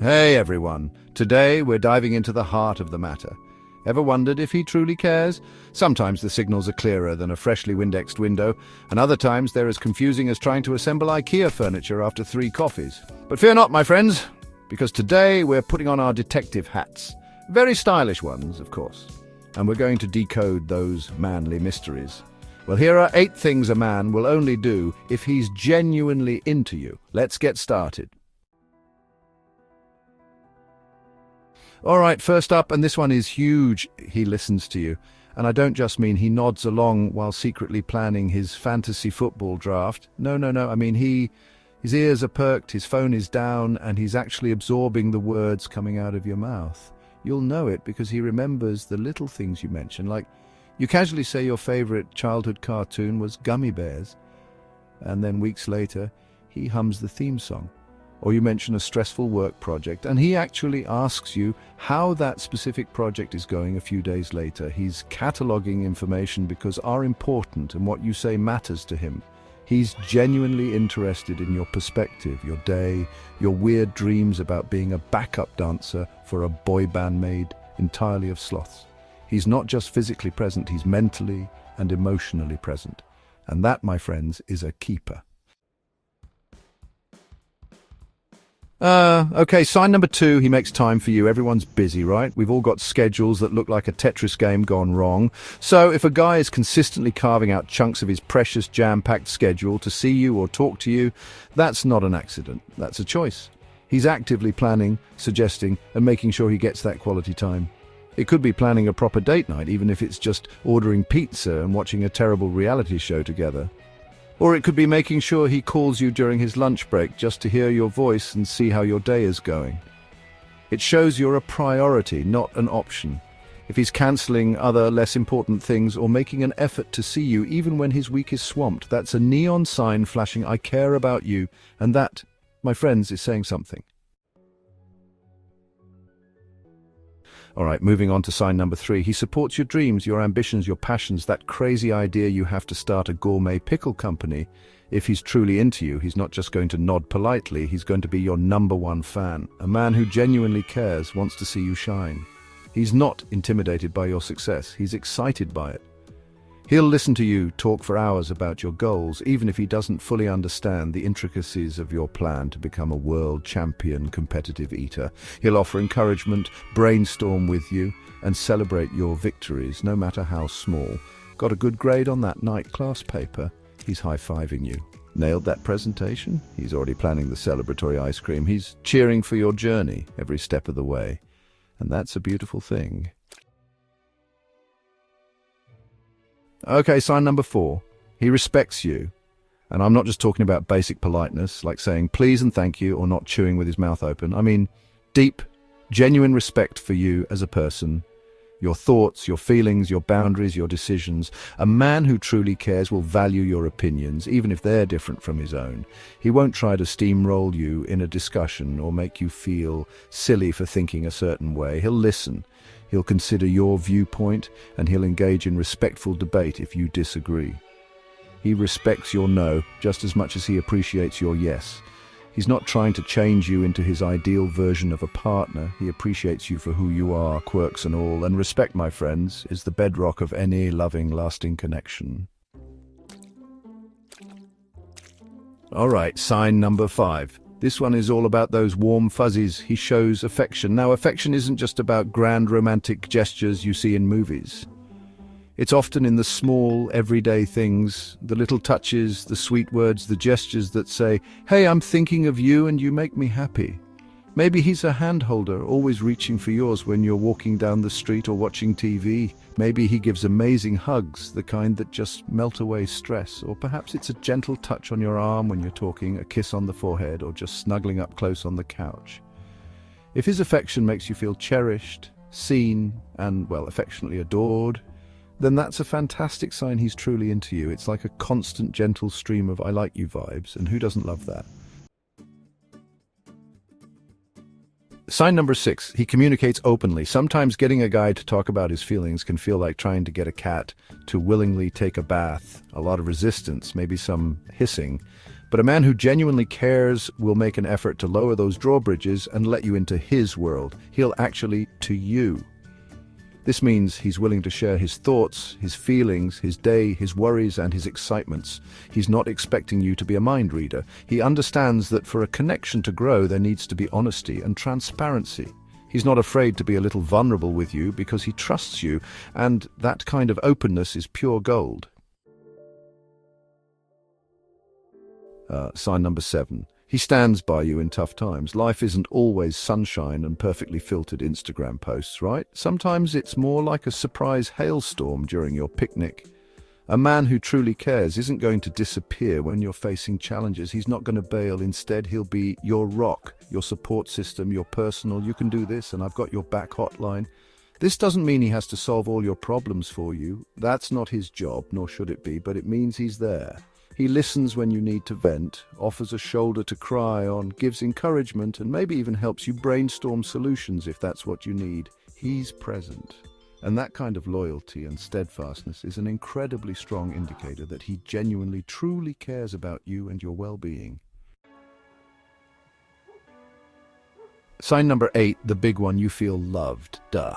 Hey everyone, today we're diving into the heart of the matter. Ever wondered if he truly cares? Sometimes the signals are clearer than a freshly Windexed window, and other times they're as confusing as trying to assemble IKEA furniture after 3 coffees. But fear not, my friends, because today we're putting on our detective hats. Very stylish ones, of course. And we're going to decode those manly mysteries. Well, here are 8 things a man will only do if he's genuinely into you. Let's get started. All right, first up, and this one is huge, he listens to you. And I don't just mean he nods along while secretly planning his fantasy football draft. No, I mean his ears are perked, his phone is down, and he's actually absorbing the words coming out of your mouth. You'll know it because he remembers the little things you mention, like you casually say your favorite childhood cartoon was Gummy Bears, and then weeks later, he hums the theme song. Or you mention a stressful work project, and he actually asks you how that specific project is going a few days later. He's cataloging information because are important and what you say matters to him. He's genuinely interested in your perspective, your day, your weird dreams about being a backup dancer for a boy band made entirely of sloths. He's not just physically present, he's mentally and emotionally present. And that, my friends, is a keeper. Okay, sign number 2, he makes time for you. Everyone's busy, right? We've all got schedules that look like a Tetris game gone wrong. So if a guy is consistently carving out chunks of his precious jam-packed schedule to see you or talk to you, that's not an accident. That's a choice. He's actively planning, suggesting, and making sure he gets that quality time. It could be planning a proper date night, even if it's just ordering pizza and watching a terrible reality show together. Or it could be making sure he calls you during his lunch break just to hear your voice and see how your day is going. It shows you're a priority, not an option. If he's cancelling other, less important things or making an effort to see you even when his week is swamped, that's a neon sign flashing, "I care about you," and that, my friends, is saying something. All right, moving on to sign number 3. He supports your dreams, your ambitions, your passions, that crazy idea you have to start a gourmet pickle company. If he's truly into you, he's not just going to nod politely, he's going to be your #1 fan. A man who genuinely cares, wants to see you shine. He's not intimidated by your success, he's excited by it. He'll listen to you talk for hours about your goals, even if he doesn't fully understand the intricacies of your plan to become a world champion competitive eater. He'll offer encouragement, brainstorm with you, and celebrate your victories, no matter how small. Got a good grade on that night class paper? He's high-fiving you. Nailed that presentation? He's already planning the celebratory ice cream. He's cheering for your journey every step of the way. And that's a beautiful thing. Okay, sign number 4. He respects you. And I'm not just talking about basic politeness, like saying please and thank you or not chewing with his mouth open. I mean deep, genuine respect for you as a person, your thoughts, your feelings, your boundaries, your decisions. A man who truly cares will value your opinions, even if they're different from his own. He won't try to steamroll you in a discussion or make you feel silly for thinking a certain way. He'll listen. He'll consider your viewpoint, and he'll engage in respectful debate if you disagree. He respects your no just as much as he appreciates your yes. He's not trying to change you into his ideal version of a partner. He appreciates you for who you are, quirks and all. And respect, my friends, is the bedrock of any loving, lasting connection. All right, sign number 5. This one is all about those warm fuzzies. He shows affection. Now, affection isn't just about grand romantic gestures you see in movies. It's often in the small, everyday things, the little touches, the sweet words, the gestures that say, "Hey, I'm thinking of you and you make me happy." Maybe he's a hand-holder, always reaching for yours when you're walking down the street or watching TV. Maybe he gives amazing hugs, the kind that just melt away stress. Or perhaps it's a gentle touch on your arm when you're talking, a kiss on the forehead, or just snuggling up close on the couch. If his affection makes you feel cherished, seen, and, well, affectionately adored, then that's a fantastic sign he's truly into you. It's like a constant, gentle stream of "I like you" vibes, and who doesn't love that? Sign number 6, he communicates openly. Sometimes getting a guy to talk about his feelings can feel like trying to get a cat to willingly take a bath. A lot of resistance, maybe some hissing. But a man who genuinely cares will make an effort to lower those drawbridges and let you into his world. He'll actually to you. This means he's willing to share his thoughts, his feelings, his day, his worries, and his excitements. He's not expecting you to be a mind reader. He understands that for a connection to grow, there needs to be honesty and transparency. He's not afraid to be a little vulnerable with you because he trusts you, and that kind of openness is pure gold. Sign number 7. He stands by you in tough times. Life isn't always sunshine and perfectly filtered Instagram posts, right? Sometimes it's more like a surprise hailstorm during your picnic. A man who truly cares isn't going to disappear when you're facing challenges. He's not going to bail. Instead, he'll be your rock, your support system, your personal, you can do this and I've got your back hotline. This doesn't mean he has to solve all your problems for you. That's not his job, nor should it be, but it means he's there. He listens when you need to vent, offers a shoulder to cry on, gives encouragement, and maybe even helps you brainstorm solutions if that's what you need. He's present. And that kind of loyalty and steadfastness is an incredibly strong indicator that he genuinely, truly cares about you and your well-being. Sign number 8, the big one, you feel loved. Duh.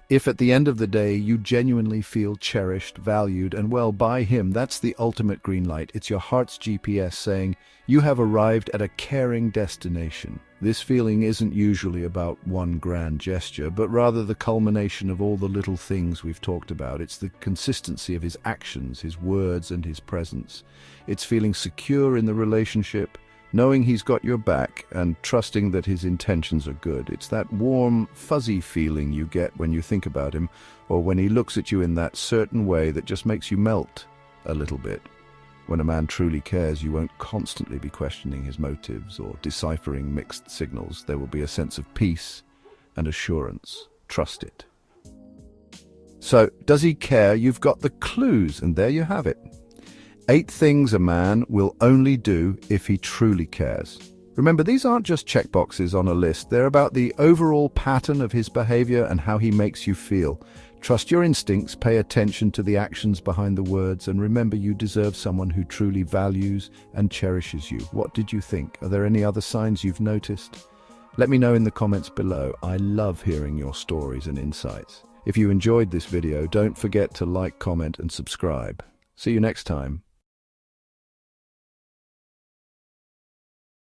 If at the end of the day you genuinely feel cherished, valued, and well by him, that's the ultimate green light. It's your heart's GPS saying, you have arrived at a caring destination. This feeling isn't usually about one grand gesture, but rather the culmination of all the little things we've talked about. It's the consistency of his actions, his words, and his presence. It's feeling secure in the relationship, knowing he's got your back and trusting that his intentions are good. It's that warm, fuzzy feeling you get when you think about him, or when he looks at you in that certain way that just makes you melt a little bit. When a man truly cares, you won't constantly be questioning his motives or deciphering mixed signals. There will be a sense of peace and assurance. Trust it. So, does he care? You've got the clues, and there you have it. 8 things a man will only do if he truly cares. Remember, these aren't just checkboxes on a list. They're about the overall pattern of his behavior and how he makes you feel. Trust your instincts, pay attention to the actions behind the words, and remember you deserve someone who truly values and cherishes you. What did you think? Are there any other signs you've noticed? Let me know in the comments below. I love hearing your stories and insights. If you enjoyed this video, don't forget to like, comment, and subscribe. See you next time.